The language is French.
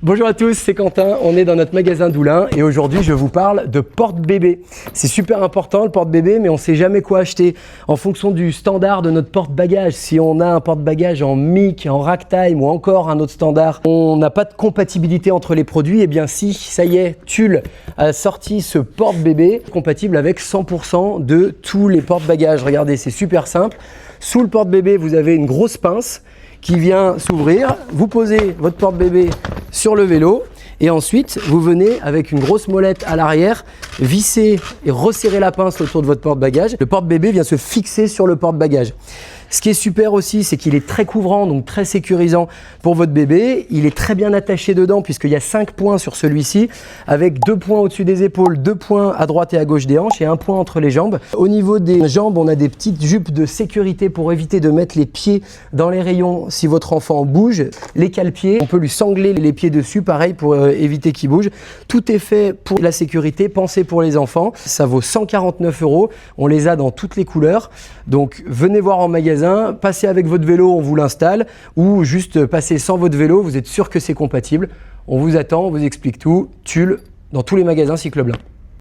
Bonjour à tous, c'est Quentin, on est dans notre magasin d'Oulin et aujourd'hui je vous parle de porte-bébé. C'est super important le porte-bébé, mais on ne sait jamais quoi acheter en fonction du standard de notre porte-bagages. Si on a un porte-bagages en MIC, en ragtime ou encore un autre standard, on n'a pas de compatibilité entre les produits. Et bien si, ça y est, Tulle a sorti ce porte-bébé compatible avec 100% de tous les porte-bagages. Regardez, c'est super simple. Sous le porte-bébé, vous avez une grosse pince qui vient s'ouvrir. Vous posez votre porte-bébé sur le vélo et ensuite vous venez avec une grosse molette à l'arrière visser et resserrer la pince autour de votre porte-bagages. Le porte-bébé vient se fixer sur le porte-bagages. Ce qui est super aussi, c'est qu'il est très couvrant, donc très sécurisant pour votre bébé. Il est très bien attaché dedans puisqu'il y a 5 points sur celui-ci, avec 2 points au-dessus des épaules, 2 points à droite et à gauche des hanches et 1 point entre les jambes. Au niveau des jambes, on a des petites jupes de sécurité pour éviter de mettre les pieds dans les rayons si votre enfant bouge. Les cale-pieds, on peut lui sangler les pieds dessus, pareil pour éviter qu'il bouge. Tout est fait pour la sécurité, pensé pour les enfants. Ça vaut 149 €. On les a dans toutes les couleurs. Donc venez voir en magasin. Passez avec votre vélo, on vous l'installe, ou juste passez sans votre vélo, vous êtes sûr que c'est compatible. On vous attend, on vous explique tout. Tulle dans tous les magasins Cyclobelin.